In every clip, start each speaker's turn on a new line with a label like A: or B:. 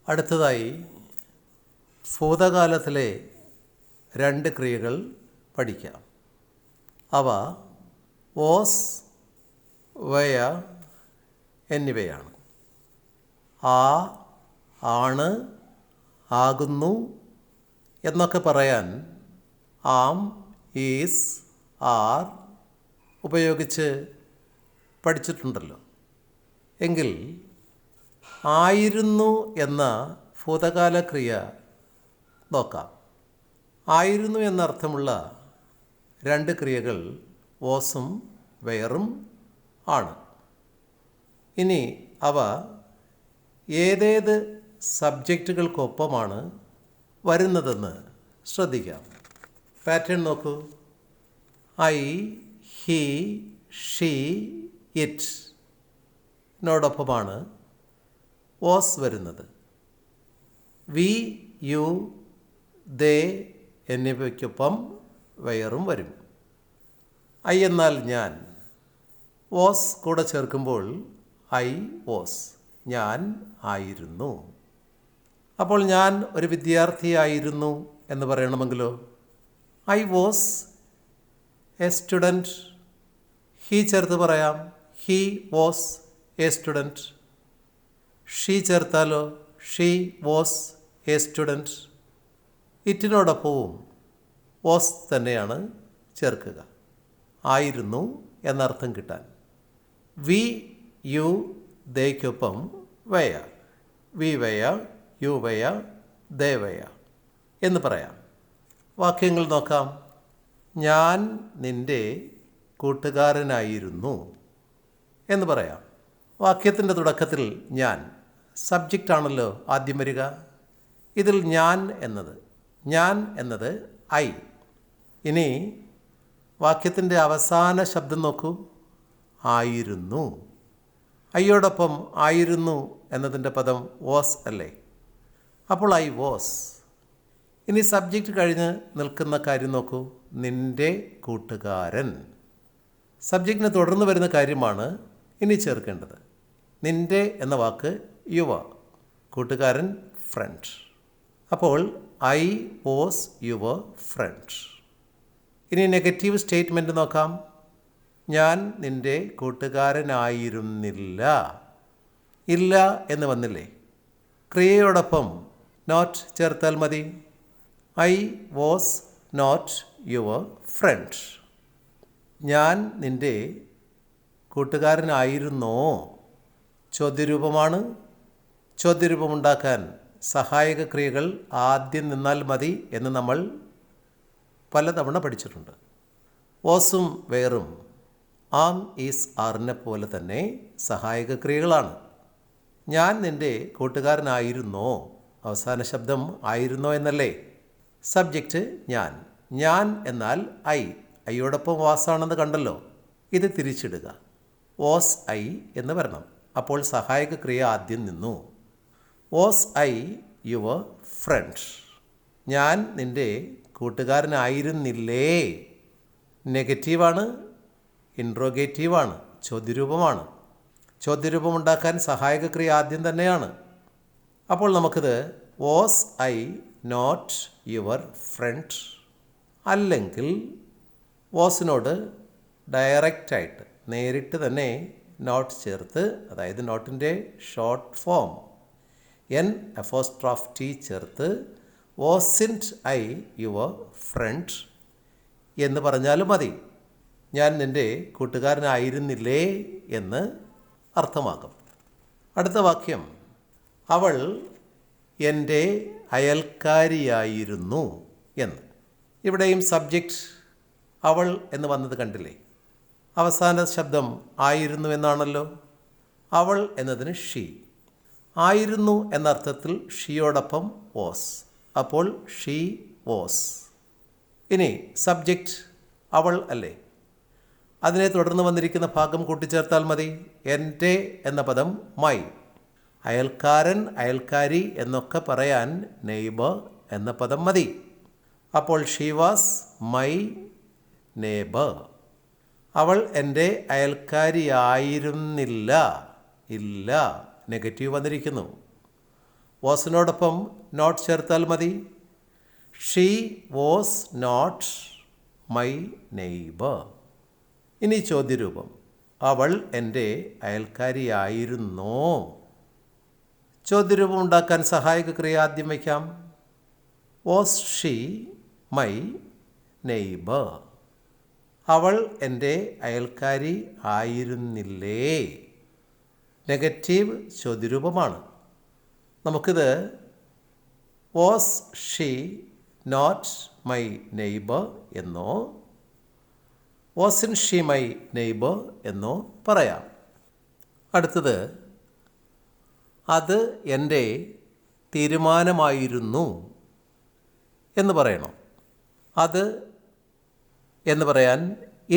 A: അടുത്തതായി ഭൂതകാലത്തിലെ രണ്ട് ക്രിയകൾ പഠിക്കാം. അവ വാസ്, വയ എന്നിവയാണ്. ആണ്, ആകുന്നു എന്നൊക്കെ പറയാൻ ആം, ഈസ്, ആർ ഉപയോഗിച്ച് പഠിച്ചിട്ടുണ്ടല്ലോ. എങ്കിൽ ആയിരുന്നു എന്ന ഭൂതകാല ക്രിയ നോക്കാം. ആയിരുന്നു എന്നർത്ഥമുള്ള രണ്ട് ക്രിയകൾ വാസും വെയറും ആണ്. ഇനി അവ ഏതേത് സബ്ജക്റ്റുകൾക്കൊപ്പമാണ് വരുന്നതെന്ന് ശ്രദ്ധിക്കാം. പാറ്റേൺ നോക്കൂ. ഐ, ഹി, ഷീ, ഇറ്റ് നോടൊപ്പമാണ് വാസ് വരുന്നത്. വി, യു, ദേ എന്നിവയ്ക്കൊപ്പം വെയറും വരും. ഐ എന്നാൽ ഞാൻ. വാസ് കൂടെ ചേർക്കുമ്പോൾ ഐ വാസ്, ഞാൻ ആയിരുന്നു. അപ്പോൾ ഞാൻ ഒരു വിദ്യാർത്ഥിയായിരുന്നു എന്ന് പറയണമെങ്കിലോ I was a student. He ചേർത്ത് പറയാം, he was a student. She ചേർത്താലോ ഷീ വാസ് എ സ്റ്റുഡൻറ്റ്. ഇറ്റിനോടൊപ്പവും വാസ് തന്നെയാണ് ചേർക്കുക, ആയിരുന്നു എന്നർത്ഥം കിട്ടാൻ. വി, യു, ദേയ്ക്കൊപ്പം വയ, വി വയ, യു വയ, ദേ വയ എന്ന് പറയാം. വാക്യങ്ങൾ നോക്കാം. ഞാൻ നിൻ്റെ കൂട്ടുകാരനായിരുന്നു എന്ന് പറയാം. വാക്യത്തിൻ്റെ തുടക്കത്തിൽ ഞാൻ സബ്ജക്റ്റാണല്ലോ ആദ്യം വരിക. ഇതിൽ ഞാൻ എന്നത് ഐ. ഇനി വാക്യത്തിൻ്റെ അവസാന ശബ്ദം നോക്കൂ, ആയിരുന്നു. ഐയോടൊപ്പം ആയിരുന്നു എന്നതിൻ്റെ പദം വാസ് അല്ലേ? അപ്പോൾ ഐ വാസ്. ഇനി സബ്ജക്റ്റ് കഴിഞ്ഞ് നിൽക്കുന്ന കാര്യം നോക്കൂ, നിൻ്റെ കൂട്ടുകാരൻ. സബ്ജക്റ്റിന് തുടർന്ന് വരുന്ന കാര്യമാണ് ഇനി ചേർക്കേണ്ടത്. നിൻ്റെ എന്ന വാക്ക് യുവ, കൂട്ടുകാരൻ ഫ്രണ്ട്. അപ്പോൾ ഐ വാസ് യുവർ ഫ്രണ്ട്. ഇനി നെഗറ്റീവ് സ്റ്റേറ്റ്മെൻറ്റ് നോക്കാം. ഞാൻ നിൻ്റെ കൂട്ടുകാരനായിരുന്നില്ല. ഇല്ല എന്ന് വന്നില്ലേ? ക്രിയയോടൊപ്പം നോട്ട് ചേർത്താൽ മതി. I was not your friend. ഞാൻ നിൻ്റെ കൂട്ടുകാരനായിരുന്നോ? ചോദ്യരൂപമാണ്. ചോദ്യരൂപമുണ്ടാക്കാൻ സഹായക ക്രിയകൾ ആദ്യം നിന്നാൽ മതി എന്ന് നമ്മൾ പലതവണ പഠിച്ചിട്ടുണ്ട്. വാസും വെയറും ആം, ഈസ്, ആറിനെ പോലെ തന്നെ സഹായക ക്രിയകളാണ്. ഞാൻ നിൻ്റെ കൂട്ടുകാരനായിരുന്നോ? അവസാന ശബ്ദം ആയിരുന്നോ എന്നല്ലേ? സബ്ജക്റ്റ് ഞാൻ. ഞാൻ എന്നാൽ ഐ. ഐയോടൊപ്പം വാസാണെന്ന് കണ്ടല്ലോ. ഇത് തിരിച്ചിടുക, വാസ് ഐ എന്ന് വരണം. അപ്പോൾ സഹായക ക്രിയ ആദ്യം നിന്നു. Was I your friend. ഞാൻ നിൻ്റെ കൂട്ടുകാരനായിരുന്നില്ലേ? നെഗറ്റീവാണ്, ഇൻട്രോഗേറ്റീവാണ്, ചോദ്യരൂപമാണ്. ചോദ്യരൂപമുണ്ടാക്കാൻ സഹായക ക്രിയ ആദ്യം തന്നെയാണ്. അപ്പോൾ നമുക്കിത് was I not your friend, അല്ലെങ്കിൽ വാസിനോട് ഡയറക്റ്റായിട്ട് നേരിട്ട് തന്നെ നോട്ട് ചേർത്ത്, അതായത് നോട്ടിൻ്റെ ഷോർട്ട് ഫോം N' ചേർത്ത് വാസിൻറ്റ് ഐ യുവർ ഫ്രണ്ട് എന്ന് പറഞ്ഞാലും മതി. ഞാൻ നിൻ്റെ കൂട്ടുകാരനായിരുന്നില്ലേ എന്ന് അർത്ഥമാകും. അടുത്ത വാക്യം, അവൾ എൻ്റെ അയൽക്കാരിയായിരുന്നു എന്ന്. ഇവിടെയും സബ്ജക്റ്റ് അവൾ എന്ന് വന്നത് കണ്ടില്ലേ? അവസാന ശബ്ദം ആയിരുന്നു എന്നാണല്ലോ. അവൾ എന്നതിന് ഷീ. ആയിരുന്നു എന്നർത്ഥത്തിൽ ഷീയോടൊപ്പം വാസ്. അപ്പോൾ ഷീ വാസ്. ഇനി സബ്ജക്റ്റ് അവൾ അല്ലേ? അതിനെ തുടർന്ന് വന്നിരിക്കുന്ന ഭാഗം കൂട്ടിച്ചേർത്താൽ മതി. എൻ്റെ എന്ന പദം മൈ. അയൽക്കാരൻ, അയൽക്കാരി എന്നൊക്കെ പറയാൻ നെയ്ബർ എന്ന പദം മതി. അപ്പോൾ ഷീ വാസ് മൈ നെയ്ബർ. അവൾ എൻ്റെ അയൽക്കാരിയായിരുന്നില്ല. ഇല്ല, നെഗറ്റീവ് വന്നിരിക്കുന്നു. വാസിനോടൊപ്പം നോട്ട് ചേർത്താൽ മതി. She was not my neighbour. ഇനി ചോദ്യരൂപം. അവൾ എൻ്റെ അയൽക്കാരിയായിരുന്നോ? ചോദ്യരൂപം ഉണ്ടാക്കാൻ സഹായക ക്രിയ ആദ്യം വയ്ക്കാം. Was she my neighbour? അവൾ എൻ്റെ അയൽക്കാരി ആയിരുന്നില്ലേ? നെഗറ്റീവ് ചോദ്യരൂപമാണ്. നമുക്കിത് was she not my neighbour എന്നോ വാസിൻ ഷീ മൈ നെയ്ബർ എന്നോ പറയാം. അടുത്തത്, അത് എൻ്റെ തീരുമാനമായിരുന്നു എന്ന് പറയണം. അത് എന്ന് പറയാൻ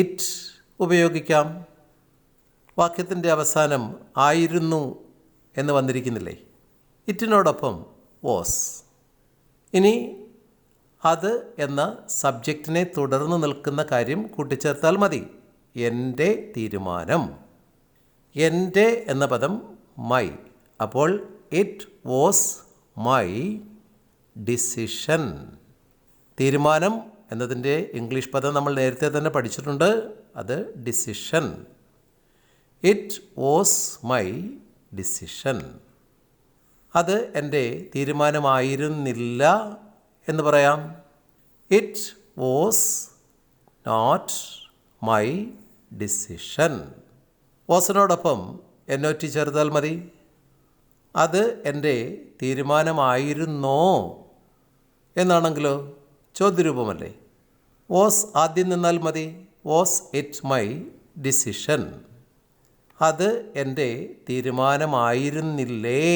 A: ഇറ്റ് ഉപയോഗിക്കാം. വാക്യത്തിൻ്റെ അവസാനം ആയിരുന്നു എന്ന് വന്നിരിക്കുന്നില്ലേ? ഇറ്റിനോടൊപ്പം വാസ്. ഇനി അത് എന്ന സബ്ജക്റ്റിനെ തുടർന്ന് നിൽക്കുന്ന കാര്യം കൂട്ടിച്ചേർത്താൽ മതി. എൻ്റെ തീരുമാനം. എൻ്റെ എന്ന പദം മൈ. അപ്പോൾ ഇറ്റ് വാസ് മൈ ഡിസിഷൻ. തീരുമാനം എന്നതിൻ്റെ ഇംഗ്ലീഷ് പദം നമ്മൾ നേരത്തെ തന്നെ പഠിച്ചിട്ടുണ്ട്. അത് decision. It was my decision. അത് എൻ്റെ തീരുമാനമായിരുന്നില്ല എന്ന് പറയാം. It was not my decision. വാസിനോടൊപ്പം NOT ചേർത്താൽ മതി. അത് എൻ്റെ തീരുമാനമായിരുന്നോ എന്നാണെങ്കിലോ ചോദ്യരൂപമല്ലേ? വാസ് ആദ്യം നിന്നാൽ മതി. Was it my decision? അത് എൻ്റെ തീരുമാനമായിരുന്നില്ലേ?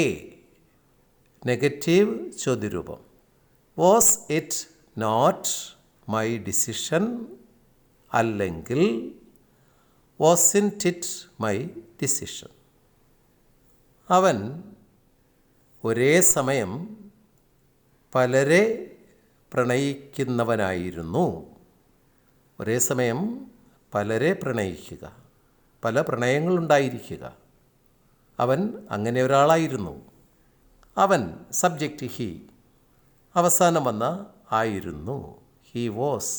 A: നെഗറ്റീവ് ചോദ്യരൂപം. Was it not my decision? അല്ലെങ്കിൽ വാസിൻറ്റ് ഇറ്റ് മൈ ഡിസിഷൻ? അവൻ ഒരേ സമയം പലരെ പ്രണയിക്കുന്നവനായിരുന്നു. ഒരേ സമയം പലരെ പ്രണയിക്കുക, പല പ്രണയങ്ങളുണ്ടായിരിക്കുക. അവൻ അങ്ങനെ ഒരാളായിരുന്നു. അവൻ സബ്ജക്റ്റ് ഹി. അവസാനം വന്ന ആയിരുന്നു. He was.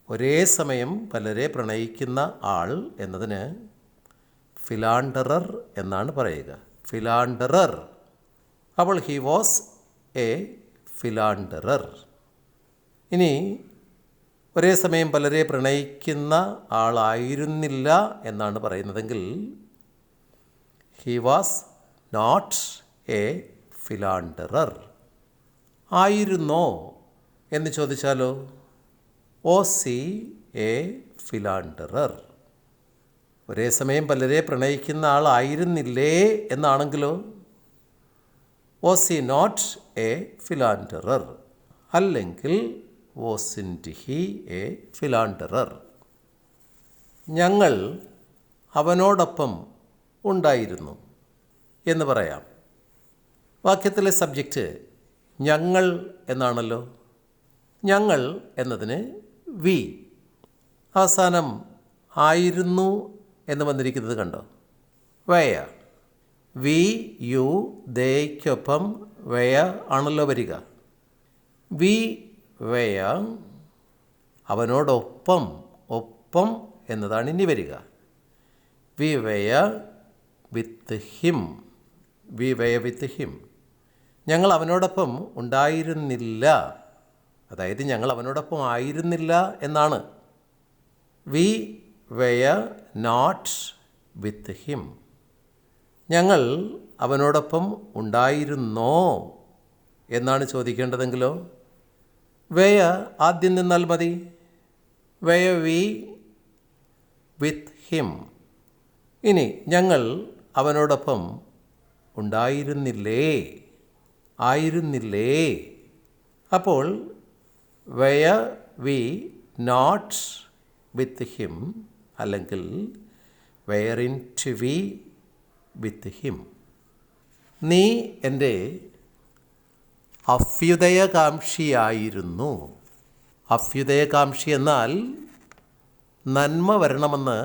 A: ഒരേ സമയം പലരെ പ്രണയിക്കുന്ന ആൾ എന്നതിന് ഫിലാണ്ടറർ എന്നാണ് പറയുക. ഫിലാണ്ടറർ. അപ്പോൾ ഹി വാസ് എ ഫിലാണ്ടറർ. ഇനി ഒരേ സമയം പലരെ പ്രണയിക്കുന്ന ആളായിരുന്നില്ല എന്നാണ് പറയുന്നതെങ്കിൽ he was not a philanderer. ആയിരുന്നോ എന്ന് ചോദിച്ചാലോ? Was he a philanderer? ഒരേ സമയം പലരെ പ്രണയിക്കുന്ന ആളായിരുന്നില്ലേ എന്നാണെങ്കിലോ? Was he not a philanderer? അല്ലെങ്കിൽ വാസിൻറ്റ് ഹി എ ഫിലാണ്ടറർ? ഞങ്ങൾ അവനോടൊപ്പം ഉണ്ടായിരുന്നു എന്ന് പറയാം. വാക്യത്തിലെ സബ്ജക്റ്റ് ഞങ്ങൾ എന്നാണല്ലോ. ഞങ്ങൾ എന്നതിന് വി. അവസാനം ആയിരുന്നു എന്ന് വന്നിരിക്കുന്നത് കണ്ടോ? വയ. വി യു ദേയ്ക്കൊപ്പം വയ ആണല്ലോ വരിക. വി വയ. അവനോടൊപ്പം ഒപ്പം എന്നതാണ് ഇനി വരിക. വി വയ വിത്ത് ഹിം. വി വയ വിത്ത് ഹിം. ഞങ്ങൾ അവനോടൊപ്പം ഉണ്ടായിരുന്നില്ല. അതായത് ഞങ്ങൾ അവനോടൊപ്പം ആയിരുന്നില്ല എന്നാണ്. വി വയ നോട്ട് വിത്ത് ഹിം. ഞങ്ങൾ അവനോടൊപ്പം ഉണ്ടായിരുന്നോ എന്നാണ് ചോദിക്കേണ്ടതെങ്കിലോ? വയ ആദ്യം നിന്നാൽ മതി. വയ വി വിത്ത് ഹിം. ഇനി ഞങ്ങൾ അവനോടൊപ്പം ഉണ്ടായിരുന്നില്ലേ, ആയിരുന്നില്ലേ? അപ്പോൾ വയ വി നോട്ട് വിത്ത് ഹിം അല്ലെങ്കിൽ വെയറിൻറ്റ് വി വിത്ത് ഹിം. നീ എൻ്റെ അഭ്യുദയകാംക്ഷിയായിരുന്നു. അഭ്യുദയകാംക്ഷി എന്നാൽ നന്മ വരണമെന്ന്,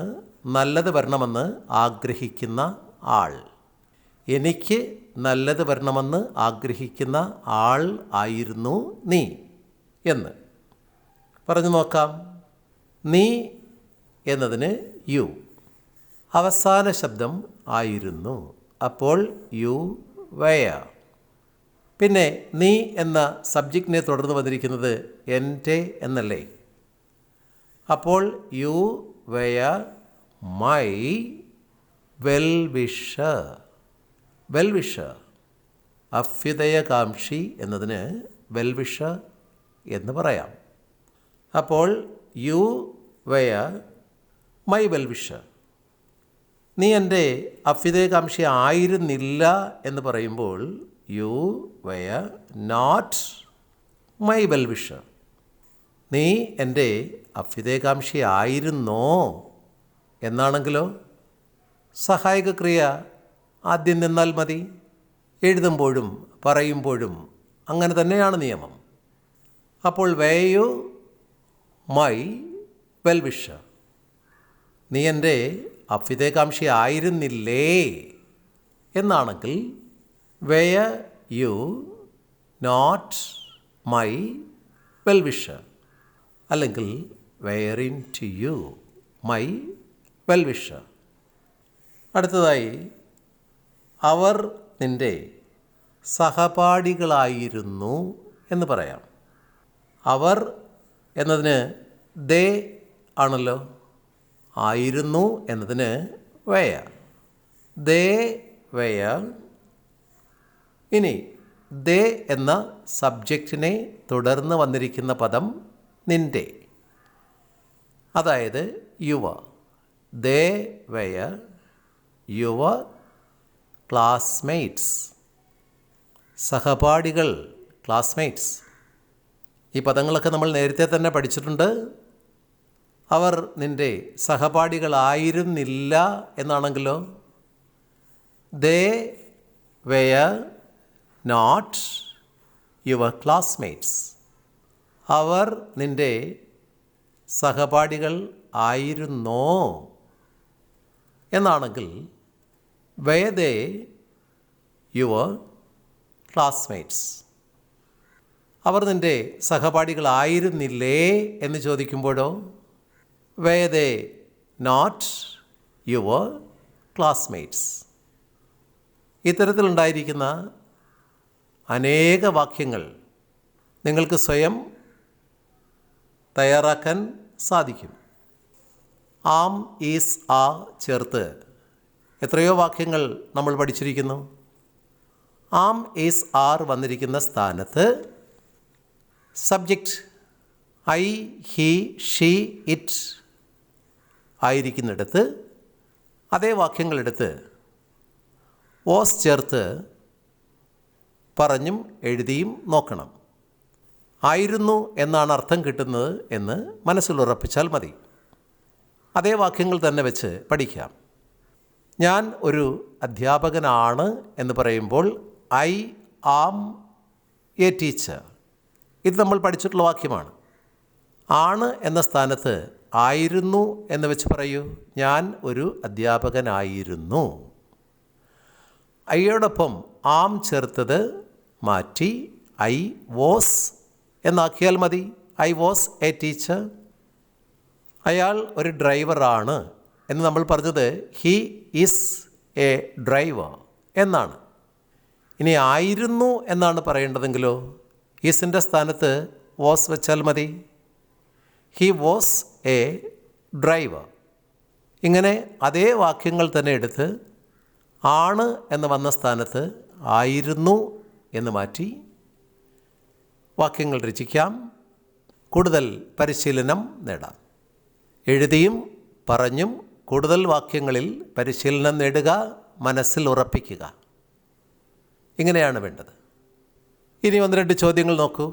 A: നല്ലത് വരണമെന്ന് ആഗ്രഹിക്കുന്ന ആൾ. എനിക്ക് നല്ലത് വരണമെന്ന് ആഗ്രഹിക്കുന്ന ആൾ ആയിരുന്നു നീ എന്ന് പറഞ്ഞു നോക്കാം. നീ എന്നതിന് യു, അവസാന ശബ്ദം ആയിരുന്നു, അപ്പോൾ യു വെയർ. പിന്നെ നീ എന്ന സബ്ജക്റ്റിനെ തുടർന്ന് വന്നിരിക്കുന്നത് എൻ്റെ എന്നല്ലേ, അപ്പോൾ you were my well wisher. Well wisher, അഭ്യുദയകാംക്ഷി എന്നതിന് വെൽ വിഷർ എന്ന് പറയാം. അപ്പോൾ you were my well wisher. നീ എൻ്റെ അഭ്യുദയകാംക്ഷി ആയിരുന്നില്ല എന്ന് പറയുമ്പോൾ you were not my well wisher. നീ എൻ്റെ അഭ്യുദയകാംക്ഷി ആയിരുന്നോ എന്നാണെങ്കിലോ സഹായക ക്രിയ ആദ്യം നിന്നാൽ മതി. എഴുതുമ്പോഴും പറയുമ്പോഴും അങ്ങനെ തന്നെയാണ് നിയമം. അപ്പോൾ were you my well wisher. നീ എൻ്റെ അഭ്യുദയകാംക്ഷി ആയിരുന്നില്ലേ എന്നാണെങ്കിൽ were you not my well wisher, അല്ലെങ്കിൽ weren't you my well wisher. അടുത്തതായി അവർ നിൻ്റെ സഹപാഠികളായിരുന്നു എന്ന് പറയാം. അവർ എന്നതിന് ദേ ആണല്ലോ, ആയിരുന്നു എന്നതിന് വെയർ, ദേ വെയർ. ഇനി ദേ എന്ന സബ്ജക്റ്റിനെ തുടർന്ന് വന്നിരിക്കുന്ന പദം നിൻ്റെ, അതായത് your. They were your classmates. സഹപാഠികൾ, ക്ലാസ്മേറ്റ്സ്. ഈ പദങ്ങളൊക്കെ നമ്മൾ നേരത്തെ തന്നെ പഠിച്ചിട്ടുണ്ട്. അവർ നിൻ്റെ സഹപാഠികളായിരുന്നില്ല എന്നാണെങ്കിലോ they were not your classmates. അവർ നിൻ്റെ സഹപാഠികൾ ആയിരുന്നോ എന്നാണെങ്കിൽ വെയർ ദേ യുവർ ക്ലാസ്മേറ്റ്സ്. അവർ നിൻ്റെ സഹപാഠികളായിരുന്നില്ലേ എന്ന് ചോദിക്കുമ്പോഴോ were they not your classmates. ഇത്തരത്തിലുണ്ടായിരിക്കുന്ന അനേക വാക്യങ്ങൾ നിങ്ങൾക്ക് സ്വയം തയ്യാറാക്കാൻ സാധിക്കും. ആം, ഈസ്, ആ ചേർത്ത് എത്രയോ വാക്യങ്ങൾ നമ്മൾ പഠിച്ചിരിക്കുന്നു. ആം, ഈസ്, ആർ വന്നിരിക്കുന്ന സ്ഥാനത്ത് subject I, he, she, it ആയിരിക്കുന്നിടത്ത് അതേ വാക്യങ്ങളെടുത്ത് ഓസ് ചേർത്ത് പറഞ്ഞും എഴുതിയും നോക്കണം. ആയിരുന്നു എന്നാണ് അർത്ഥം കിട്ടുന്നത് എന്ന് മനസ്സിൽ ഉറപ്പിച്ചാൽ മതി. അതേ വാക്യങ്ങൾ തന്നെ വെച്ച് പഠിക്കാം. ഞാൻ ഒരു അധ്യാപകനാണ് എന്ന് പറയുമ്പോൾ ഐ ആം എ ടീച്ചർ. ഇത് നമ്മൾ പഠിച്ചിട്ടുള്ള വാക്യമാണ്. ആണ് എന്ന സ്ഥാനത്ത് ആയിരുന്നു എന്ന് വെച്ച് പറയൂ. ഞാൻ ഒരു അധ്യാപകനായിരുന്നു. ഐയോടൊപ്പം ആം ചേർത്തത് മാറ്റി ഐ വാസ് എന്നാക്കിയാൽ മതി. I was A teacher. അയാൾ ഒരു ഡ്രൈവറാണ് എന്ന് നമ്മൾ പറഞ്ഞത് ഹി ഈസ് എ ഡ്രൈവർ എന്നാണ്. ഇനി ആയിരുന്നു എന്നാണ് പറയേണ്ടതെങ്കിലോ ഈസിൻ്റെ സ്ഥാനത്ത് വാസ് വെച്ചാൽ മതി. He was A driver. ഇങ്ങനെ അതേ വാക്യങ്ങൾ തന്നെ എടുത്ത് ആണ് എന്ന് വന്ന സ്ഥാനത്ത് ആയിരുന്നു എന്ന് മാറ്റി വാക്യങ്ങൾ രചിക്കാം. കൂടുതൽ പരിശീലനം നേടാം. എഴുതിയും പറഞ്ഞും കൂടുതൽ വാക്യങ്ങളിൽ പരിശീലനം നേടുക, മനസ്സിൽ ഉറപ്പിക്കുക. ഇങ്ങനെയാണ് വേണ്ടത്. ഇനി 1-2 ചോദ്യങ്ങൾ നോക്കൂ.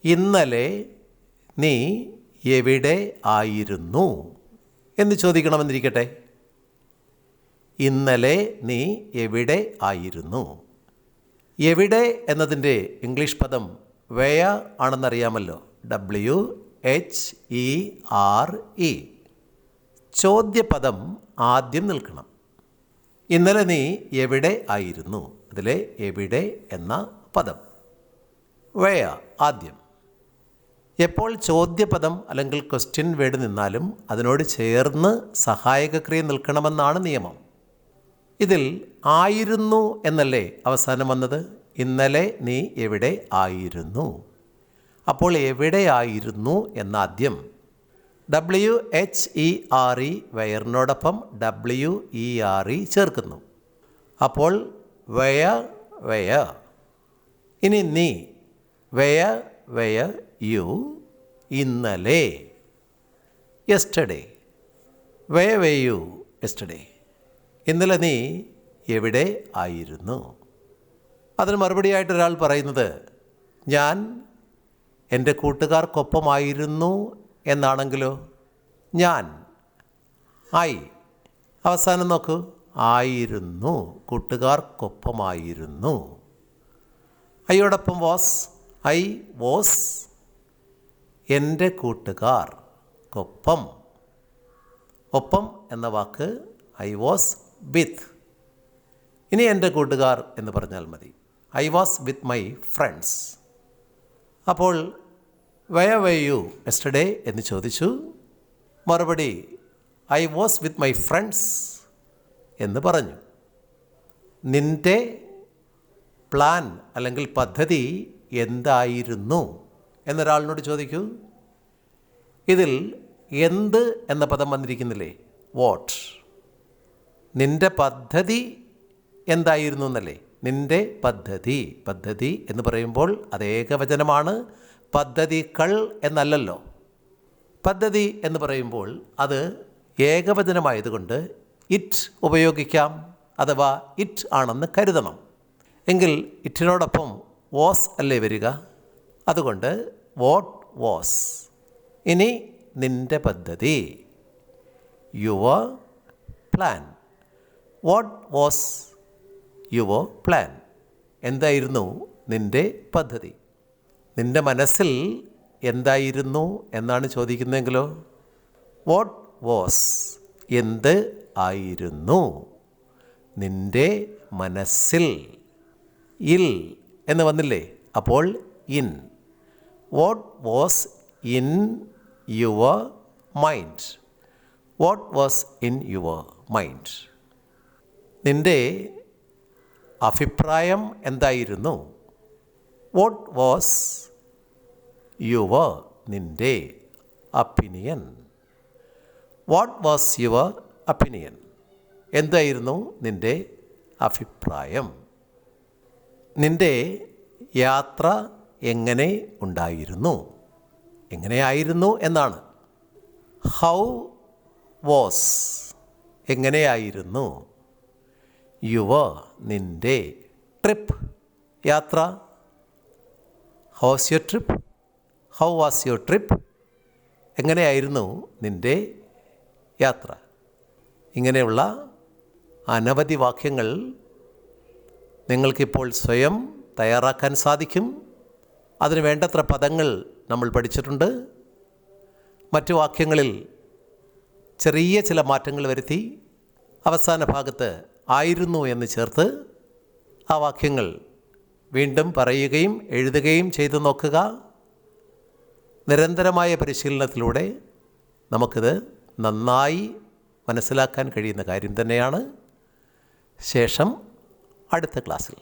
A: ഇന്നലെ നീ എവിടെ ആയിരുന്നു എന്ന് ചോദിക്കണമെന്നിരിക്കട്ടെ. ഇന്നലെ നീ എവിടെ ആയിരുന്നു? എവിടെ എന്നതിൻ്റെ ഇംഗ്ലീഷ് പദം വെയർ ആണെന്നറിയാമല്ലോ. WHERE. ചോദ്യപദം ആദ്യം നിൽക്കണം. ഇന്നലെ നീ എവിടെ ആയിരുന്നു? അതിലെ എവിടെ എന്ന പദം. വേയ ആദ്യം. എപ്പോൾ ചോദ്യപദം അല്ലെങ്കിൽ ക്വസ്റ്റ്യൻ വേർഡ് നിന്നാലും അതിനോട് ചേർന്ന് സഹായകക്രിയ നിൽക്കണമെന്നാണ് നിയമം. ഇതിൽ ആയിരുന്നു എന്നല്ലേ അവസാനം വന്നത്? ഇന്നലെ നീ എവിടെ ആയിരുന്നു? അപ്പോൾ എവിടെയായിരുന്നു എന്നാദ്യം WHERE വെയറിനോടൊപ്പം WERE ചേർക്കുന്നു. അപ്പോൾ വെയ. ഇനി നീ വെയ യു ഇന്നലെ. യെസ്റ്റർഡേ വേ യു യെസ്റ്റർഡേ. ഇന്നലെ നീ എവിടെ ആയിരുന്നു? അതിന് മറുപടിയായിട്ട് ഒരാൾ പറയുന്നത് ഞാൻ എൻ്റെ കൂട്ടുകാർക്കൊപ്പമായിരുന്നു എന്നാണെങ്കിലോ? ഞാൻ അവസാനം നോക്കൂ, ആയിരുന്നു, കൂട്ടുകാർക്കൊപ്പമായിരുന്നു. അയ്യോടൊപ്പം ഐ വാസ് എൻ്റെ കൂട്ടുകാർക്കൊപ്പം. ഒപ്പം എന്ന വാക്ക് ഐ വാസ് വിത്ത്. ഇനി എൻ്റെ കൂട്ടുകാർ എന്ന് പറഞ്ഞാൽ മതി. I was with my friends. അപ്പോൾ വേ യു യെസ്റ്റർഡേ എന്ന് ചോദിച്ചു. മറുപടി I was with my friends എന്ന് പറഞ്ഞു. നിൻ്റെ പ്ലാൻ അല്ലെങ്കിൽ പദ്ധതി എന്തായിരുന്നു എന്നൊരാളിനോട് ചോദിക്കൂ. ഇതിൽ എന്ത് എന്ന പദം വന്നിരിക്കുന്നില്ലേ? വാട്ട്. നിൻ്റെ പദ്ധതി എന്തായിരുന്നു എന്നല്ലേ? നിൻ്റെ പദ്ധതി എന്ന് പറയുമ്പോൾ അത് ഏകവചനമാണ്, പദ്ധതികൾ എന്നല്ലല്ലോ. പദ്ധതി എന്ന് പറയുമ്പോൾ അത് ഏകവചനമായതുകൊണ്ട് ഇറ്റ് ഉപയോഗിക്കാം, അഥവാ ഇറ്റ് ആണെന്ന് കരുതണം. എങ്കിൽ ഇറ്റിനോടൊപ്പം വാസ് അല്ലേ വരിക? അതുകൊണ്ട് വാട്ട് വാസ്. ഇനി നിൻ്റെ പദ്ധതി, your plan. What was your plan? എന്തായിരുന്നു നിൻ്റെ പദ്ധതി? നിൻ്റെ മനസ്സിൽ എന്തായിരുന്നു എന്നാണ് ചോദിക്കുന്നതെങ്കിലോ? വാട്ട് വാസ്, എന്ത് ആയിരുന്നു നിൻ്റെ മനസ്സിൽ? ഇൽ എന്ന് വന്നില്ലേ? അപ്പോൾ in. What was in your mind? What was in your mind? നിൻ്റെ അഭിപ്രായം എന്തായിരുന്നു? വാട്ട് വാസ് യുവർ, നിൻ്റെ opinion? What was your opinion? എന്തായിരുന്നു നിൻ്റെ അഭിപ്രായം? നിൻ്റെ യാത്ര എങ്ങനെ ഉണ്ടായിരുന്നു? എങ്ങനെയായിരുന്നു എന്നാണ്. ഹൗ വാസ്, എങ്ങനെയായിരുന്നു? യുവർ, നിൻ്റെ ട്രിപ്പ്, യാത്ര. How was your trip? How was your trip? എങ്ങനെയായിരുന്നു നിൻ്റെ യാത്ര? ഇങ്ങനെയുള്ള അനവധി വാക്യങ്ങൾ നിങ്ങൾക്കിപ്പോൾ സ്വയം തയ്യാറാക്കാൻ സാധിക്കും. അതിന് വേണ്ടത്ര പദങ്ങൾ നമ്മൾ പഠിച്ചിട്ടുണ്ട്. മറ്റു വാക്യങ്ങളിൽ ചെറിയ ചില മാറ്റങ്ങൾ വരുത്തി അവസാന ഭാഗത്ത് ആയിരുന്നു എന്ന് ചേർത്ത് ആ വാക്യങ്ങൾ വീണ്ടും പറയുകയും എഴുതുകയും ചെയ്തു നോക്കുക. നിരന്തരമായ പരിശീലനത്തിലൂടെ നമുക്കിത് നന്നായി മനസ്സിലാക്കാൻ കഴിയുന്ന കാര്യം തന്നെയാണ്. ശേഷം അടുത്ത ക്ലാസ്സിൽ